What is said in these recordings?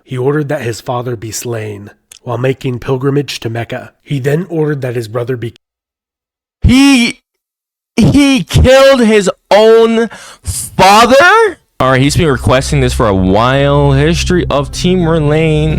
He ordered that his father be slain while making pilgrimage to Mecca. He then ordered that his brother be He killed his own father? Alright, he's been requesting this for a while. History of Tamerlane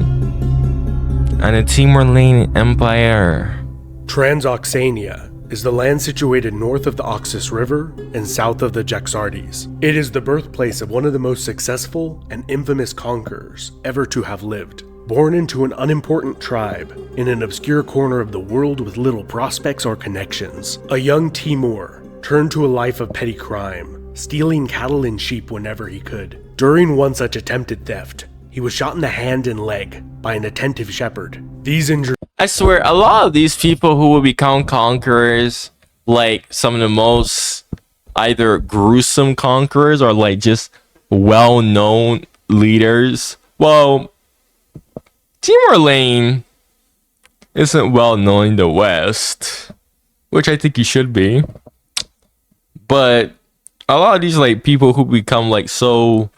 and the Tamerlane Empire. Transoxania is the land situated north of the Oxus River and south of the Jaxartes. It is the birthplace of one of the most successful and infamous conquerors ever to have lived. Born into an unimportant tribe in an obscure corner of the world with little prospects or connections, a young Timur turned to a life of petty crime, stealing cattle and sheep whenever he could. During one such attempted theft, he was shot in the hand and leg by an attentive shepherd. These injuries, I swear, a lot of these people who will become conquerors, like some of the most either gruesome conquerors or like just well-known leaders. Well, Tamerlane isn't well known in the West, which I think he should be. But a lot of these like people who become like so,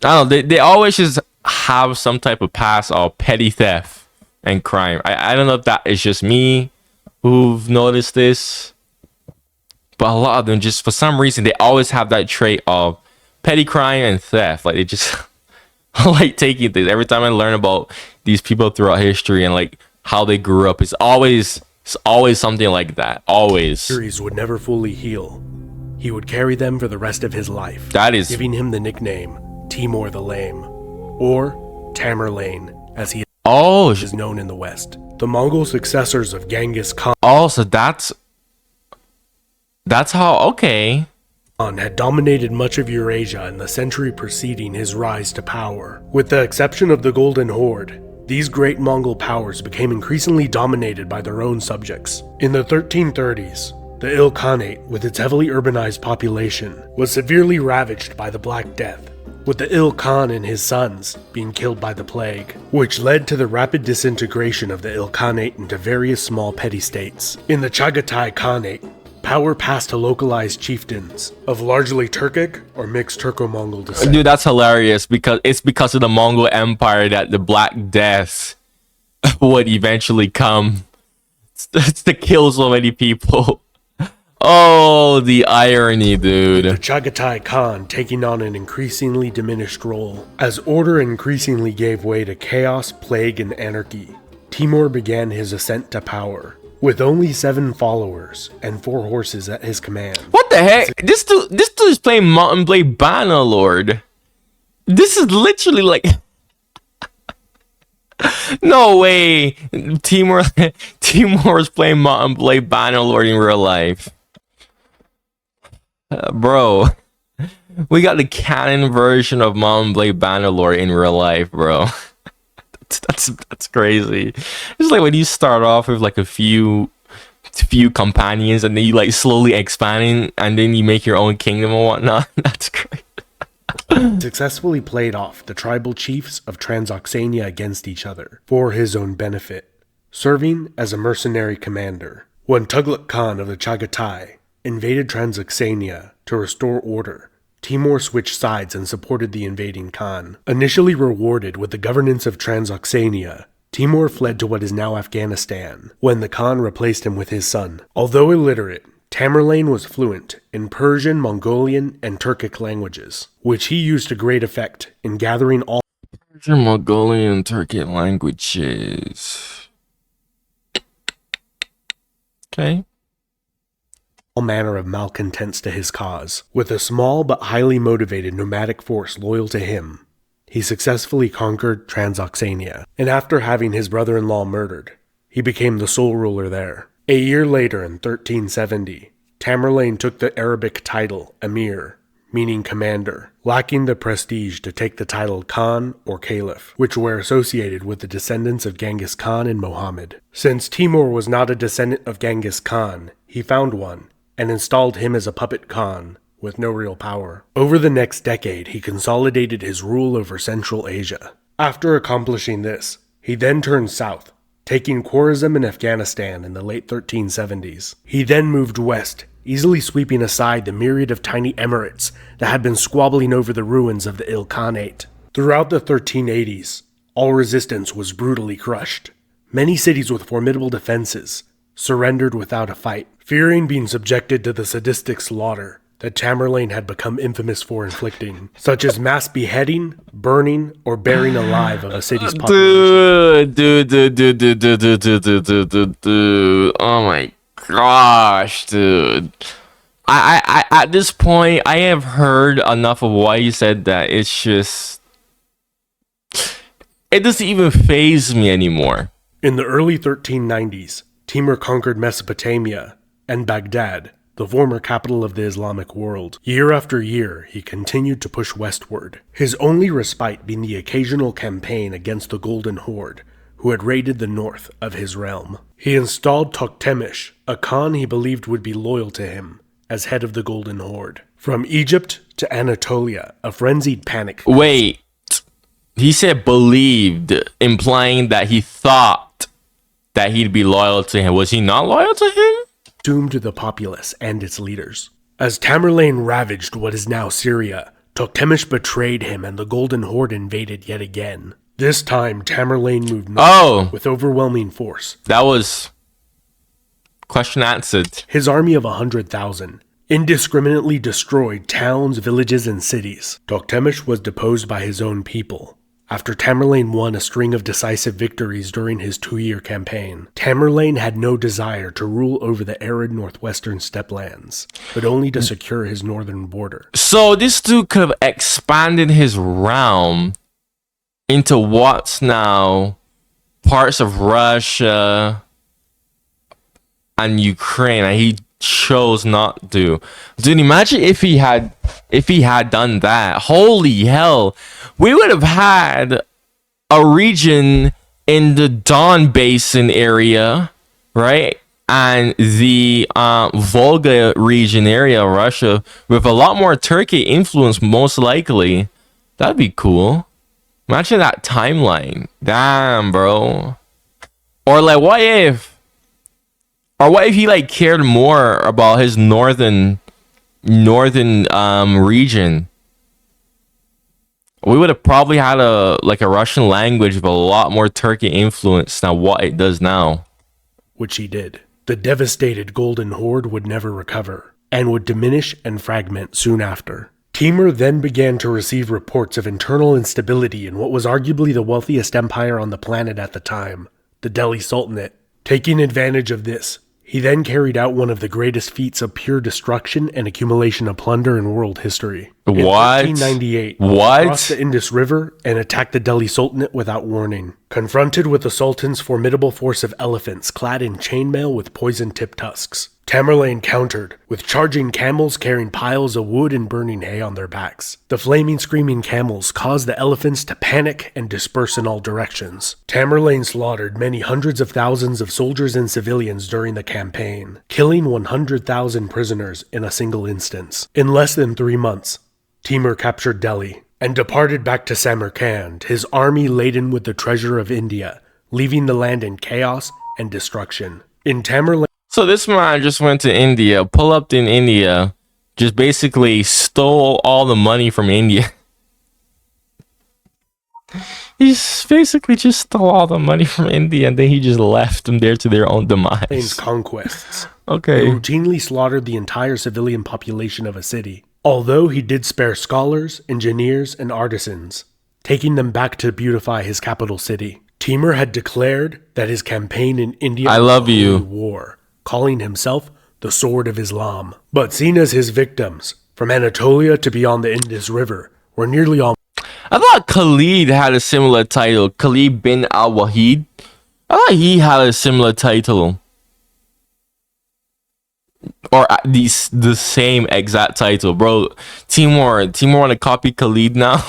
I don't know, they always just have some type of past of petty theft and crime. I don't know if that is just me who've noticed this, but a lot of them just for some reason they always have that trait of petty crime and theft. Like they just like taking things. Every time I learn about these people throughout history and like how they grew up, it's always something like that. Always. injuries would never fully heal. He would carry them for the rest of his life, That is giving him the nickname Timur the Lame, or Tamerlane, as he oh is known in the West. The Mongol successors of Genghis Khan so that's how okay. had dominated much of Eurasia in the century preceding his rise to power. With the exception of the Golden Horde, these great Mongol powers became increasingly dominated by their own subjects. In the 1330s, the Ilkhanate, with its heavily urbanized population, was severely ravaged by the Black Death, with the Il Khan and his sons being killed by the plague, which led to the rapid disintegration of the Ilkhanate into various small petty states. In the Chagatai Khanate, power passed to localized chieftains of largely Turkic or mixed Turco-Mongol descent. Dude, that's hilarious because it's because of the Mongol Empire that the Black Death would eventually come. It's to kill so many people. Oh, the irony, dude. The Chagatai Khan taking on an increasingly diminished role. As order increasingly gave way to chaos, plague, and anarchy, Timur began his ascent to power, with only 7 followers and 4 horses at his command. What the heck? This dude is playing Mountain Blade Bannerlord. This is literally like no way. Timur is playing Mountain Blade Bannerlord in real life. Bro, we got the canon version of Mountain Blade Bannerlord in real life, bro. That's crazy. It's like when you start off with like a few companions and then you like slowly expanding and then you make your own kingdom and whatnot. That's great. Successfully played off the tribal chiefs of Transoxania against each other for his own benefit, serving as a mercenary commander. When Tughlaq Khan of the Chagatai invaded Transoxania to restore order, Timur switched sides and supported the invading Khan. Initially rewarded with the governance of Transoxania, Timur fled to what is now Afghanistan, when the Khan replaced him with his son. Although illiterate, Tamerlane was fluent in Persian, Mongolian, and Turkic languages, which he used to great effect in gathering all Persian, Mongolian, and Turkic languages. Okay. all manner of malcontents to his cause. With a small but highly motivated nomadic force loyal to him, he successfully conquered Transoxania, and after having his brother-in-law murdered, he became the sole ruler there. A year later, in 1370, Tamerlane took the Arabic title Emir, meaning commander, lacking the prestige to take the title Khan or Caliph, which were associated with the descendants of Genghis Khan and Muhammad. Since Timur was not a descendant of Genghis Khan, he found one, and installed him as a puppet Khan, with no real power. Over the next decade, he consolidated his rule over Central Asia. After accomplishing this, he then turned south, taking Khwarezm in Afghanistan in the late 1370s. He then moved west, easily sweeping aside the myriad of tiny emirates that had been squabbling over the ruins of the Ilkhanate. Throughout the 1380s, all resistance was brutally crushed. Many cities with formidable defenses surrendered without a fight, fearing being subjected to the sadistic slaughter that Tamerlane had become infamous for inflicting, such as mass beheading, burning, or burying alive of a city's population. Dude. Oh my gosh, dude. I at this point, I have heard enough of why you said that. It's just, it doesn't even faze me anymore. In the early 1390s, Timur conquered Mesopotamia and Baghdad, the former capital of the Islamic world. Year after year, he continued to push westward, his only respite being the occasional campaign against the Golden Horde, who had raided the north of his realm. He installed Toktemish, a Khan he believed would be loyal to him, as head of the Golden Horde. From Egypt to Anatolia, a frenzied panic. Wait, he said believed, implying that he thought that he'd be loyal to him. Was he not loyal to him? Consumed the populace and its leaders. As Tamerlane ravaged what is now Syria, Toktemish betrayed him and the Golden Horde invaded yet again. This time, Tamerlane moved north with overwhelming force. That was question answered. His army of 100,000 indiscriminately destroyed towns, villages, and cities. Toktemish was deposed by his own people after Tamerlane won a string of decisive victories during his 2-year campaign. Tamerlane had no desire to rule over the arid northwestern steppe lands, but only to secure his northern border. So this dude could have expanded his realm into what's now parts of Russia and Ukraine, and he chose not to. Dude, imagine if he had done that. Holy hell, we would have had a region in the Don Basin area, right, and the Volga region area of Russia with a lot more Turkey influence, most likely. That'd be cool. Imagine that timeline. Damn, bro. Or like, what if he like cared more about his northern region? We would have probably had a Russian language with a lot more Turkey influence than what it does now. Which he did. The devastated Golden Horde would never recover, and would diminish and fragment soon after. Timur then began to receive reports of internal instability in what was arguably the wealthiest empire on the planet at the time, the Delhi Sultanate. Taking advantage of this, he then carried out one of the greatest feats of pure destruction and accumulation of plunder in world history. In 1398, he crossed the Indus River and attacked the Delhi Sultanate without warning. Confronted with the Sultan's formidable force of elephants clad in chainmail with poison-tipped tusks, Tamerlane countered with charging camels carrying piles of wood and burning hay on their backs. The flaming, screaming camels caused the elephants to panic and disperse in all directions. Tamerlane slaughtered many hundreds of thousands of soldiers and civilians during the campaign, killing 100,000 prisoners in a single instance. In less than 3 months, Timur captured Delhi and departed back to Samarkand, his army laden with the treasure of India, leaving the land in chaos and destruction. In Tamerlane, so this man just went to India, pull up in India, just basically stole all the money from India. He's basically just stole all the money from India, and then he just left them there to their own demise. Conquests. Okay. He routinely slaughtered the entire civilian population of a city, although he did spare scholars, engineers, and artisans, taking them back to beautify his capital city. Timur had declared that his campaign in India was a holy war, calling himself the Sword of Islam. But seen as his victims, from Anatolia to beyond the Indus River, were nearly all. I thought Khalid had a similar title. Khalid bin al-Wahid. I thought he had a similar title. Or at least the same exact title. Bro, Timur want to copy Khalid now?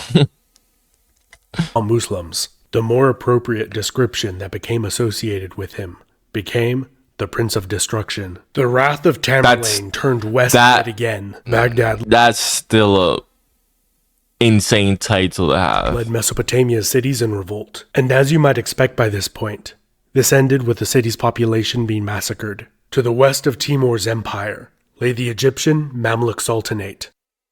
Muslims. The more appropriate description that became associated with him became the Prince of Destruction. The wrath of Tamerlane turned west yet again. Baghdad. That's still a insane title to have. Led Mesopotamia's cities in revolt. And as you might expect by this point, this ended with the city's population being massacred. To the west of Timur's empire lay the Egyptian Mamluk Sultanate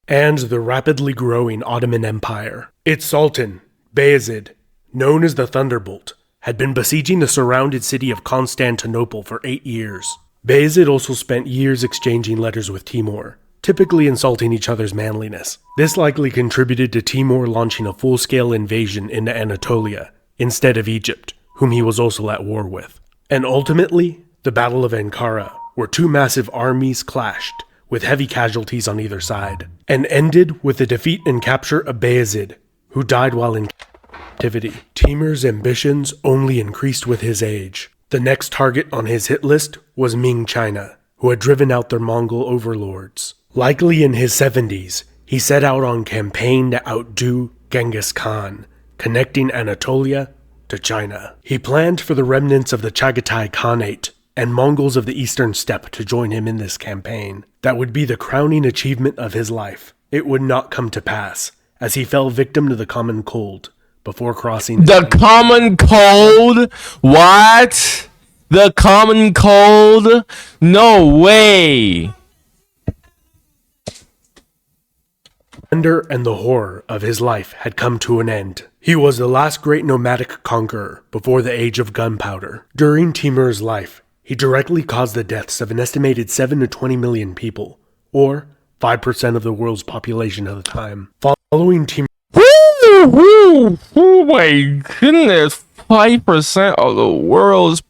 and the rapidly growing Ottoman Empire. Its sultan, Bayezid, known as the Thunderbolt, had been besieging the surrounded city of Constantinople for 8 years. Bayezid also spent years exchanging letters with Timur, typically insulting each other's manliness. This likely contributed to Timur launching a full-scale invasion into Anatolia, instead of Egypt, whom he was also at war with. And ultimately, the Battle of Ankara, where two massive armies clashed, with heavy casualties on either side, and ended with the defeat and capture of Bayezid, who died while in captivity. Timur's ambitions only increased with his age. The next target on his hit list was Ming China, who had driven out their Mongol overlords. Likely in his 70s, he set out on campaign to outdo Genghis Khan, connecting Anatolia to China. He planned for the remnants of the Chagatai Khanate and Mongols of the Eastern Steppe to join him in this campaign. That would be the crowning achievement of his life. It would not come to pass, as he fell victim to the common cold before crossing The common cold? What? The common cold? No way. Wonder and the horror of his life had come to an end. He was the last great nomadic conqueror before the age of gunpowder. During Timur's life, he directly caused the deaths of an estimated 7 to 20 million people, or 5% of the world's population at the time. Following Timur, Oh my goodness, 5% of the world's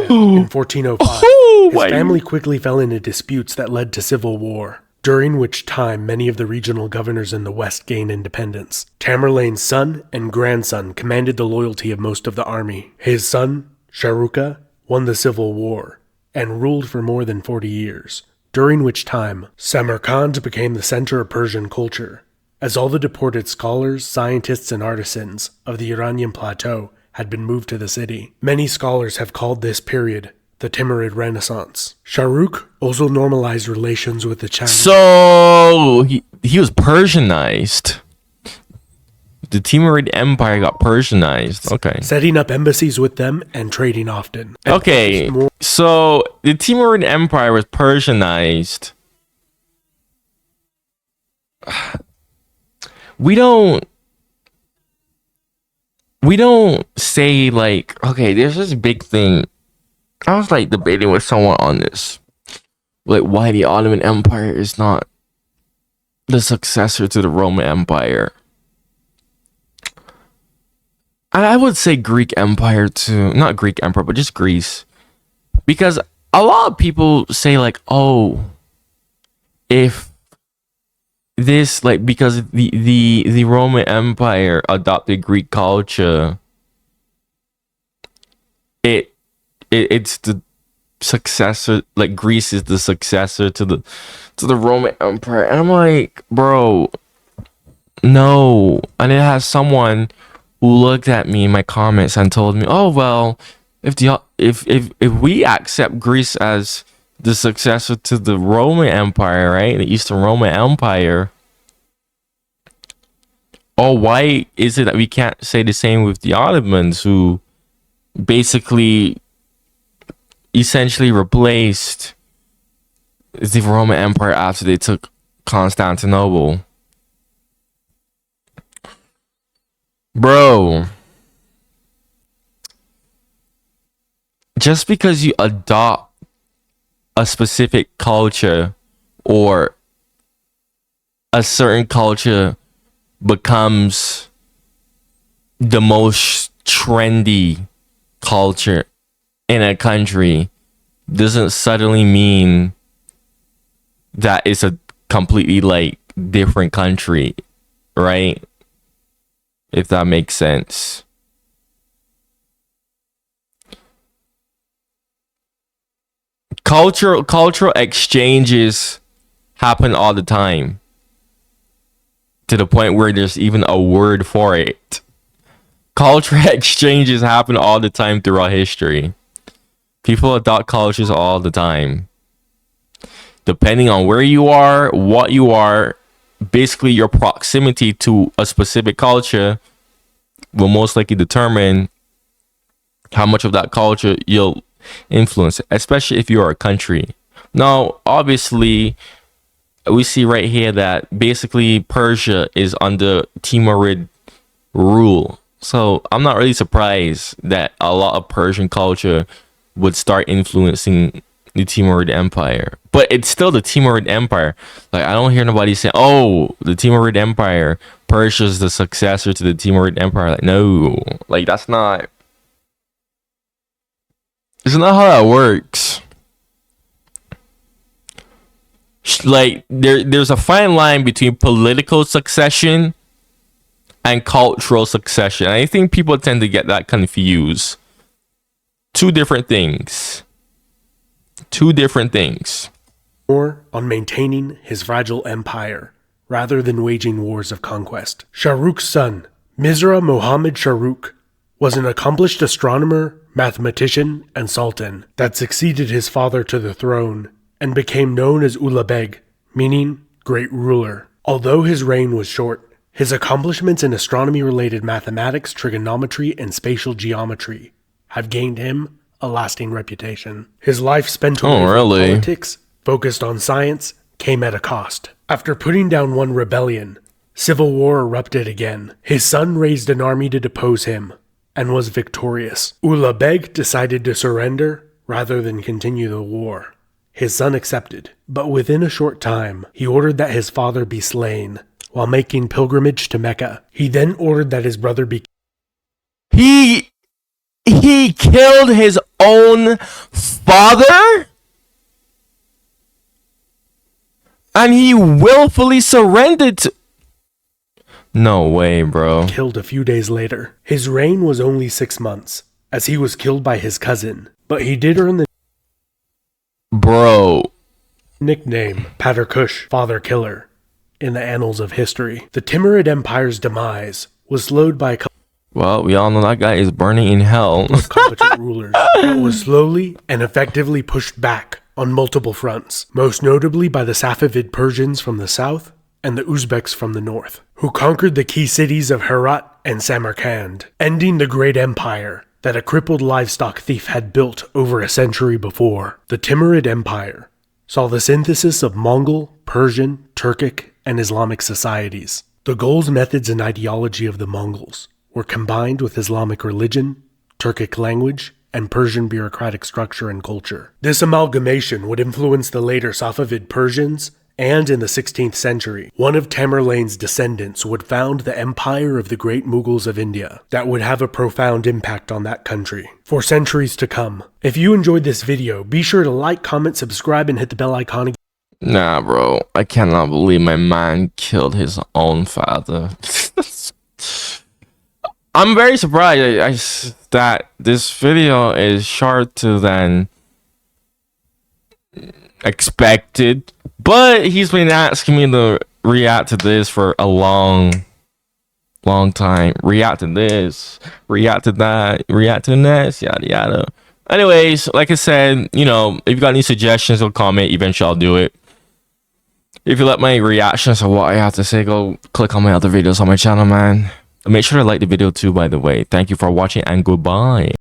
in 1405, his family quickly fell into disputes that led to civil war, during which time many of the regional governors in the west gained independence. Tamerlane's son and grandson commanded the loyalty of most of the army. His son, Sharuka, won the civil war and ruled for more than 40 years, during which time Samarkand became the center of Persian culture, as all the deported scholars, scientists, and artisans of the Iranian plateau had been moved to the city. Many scholars have called this period the Timurid Renaissance. Shahrukh also normalized relations with the Chinese. So he was Persianized. The Timurid Empire got Persianized. Okay. Setting up embassies with them and trading often. Okay. So the Timurid Empire was Persianized. We don't say like, okay, there's this big thing. I was like debating with someone on this, like why the Ottoman Empire is not the successor to the Roman Empire. I would say Greek Empire too, not Greek Empire, but just Greece, because a lot of people say like, oh, if this like because the Roman Empire adopted Greek culture, it's the successor, like Greece is the successor to the Roman Empire. And I'm like, bro, no. And it has someone who looked at me in my comments and told me, oh well, if we accept Greece as the successor to the Roman Empire, right, the Eastern Roman Empire, oh, why is it that we can't say the same with the Ottomans, who basically essentially replaced the Roman Empire after they took Constantinople? Bro, just because you adopt a specific culture, or a certain culture becomes the most trendy culture in a country, doesn't suddenly mean that it's a completely like different country, right? If that makes sense. Cultural exchanges happen all the time, to the point where there's even a word for it. Cultural exchanges happen all the time throughout history. People adopt cultures all the time. Depending on where you are, what you are, basically your proximity to a specific culture will most likely determine how much of that culture you'll influence, especially if you're a country. Now, obviously, we see right here that basically Persia is under Timurid rule. So I'm not really surprised that a lot of Persian culture would start influencing the Timurid Empire. But it's still the Timurid Empire. Like, I don't hear nobody say, oh, the Timurid Empire, Persia's the successor to the Timurid Empire. Like, no. Like, it's not how that works. Like, there's a fine line between political succession and cultural succession. I think people tend to get that confused. Two different things. More on maintaining his fragile empire rather than waging wars of conquest. Shahruk's son, Mirza Muhammad Shahrukh, was an accomplished astronomer, mathematician, and sultan that succeeded his father to the throne and became known as Ula Beg, meaning great ruler. Although his reign was short, his accomplishments in astronomy-related mathematics, trigonometry, and spatial geometry have gained him a lasting reputation. His life spent away from politics, focused on science, came at a cost. After putting down one rebellion, civil war erupted again. His son raised an army to depose him and was victorious. Ula Beg decided to surrender rather than continue the war. His son accepted, but within a short time, he ordered that his father be slain while making pilgrimage to Mecca. He then ordered that his brother be... He killed his own father? And he willfully surrendered to... No way, bro. Killed a few days later. His reign was only 6 months, as he was killed by his cousin, but he did earn the nickname Pater Kush, Father Killer, in the annals of history. The Timurid Empire's demise was slowed by a couple... Well, we all know that guy is burning in hell. competent rulers, but was slowly and effectively pushed back on multiple fronts, most notably by the Safavid Persians from the south and the Uzbeks from the north, who conquered the key cities of Herat and Samarkand, ending the great empire that a crippled livestock thief had built over a century before. The Timurid Empire saw the synthesis of Mongol, Persian, Turkic, and Islamic societies. The goals, methods, and ideology of the Mongols were combined with Islamic religion, Turkic language, and Persian bureaucratic structure and culture. This amalgamation would influence the later Safavid Persians, and in the 16th century, one of Tamerlane's descendants would found the Empire of the Great Mughals of India that would have a profound impact on that country for centuries to come. If you enjoyed this video, be sure to like, comment, subscribe, and hit the bell icon. Nah, bro. I cannot believe my man killed his own father. I'm very surprised that this video is shorter than expected. But he's been asking me to react to this for a long time. React to this, react to that, react to the next, yada yada. Anyways, like I said, you know, if you got any suggestions or comment, eventually I'll do it. If you like my reactions or what I have to say, go click on my other videos on my channel, man. Make sure to like the video too, by the way. Thank you for watching and goodbye.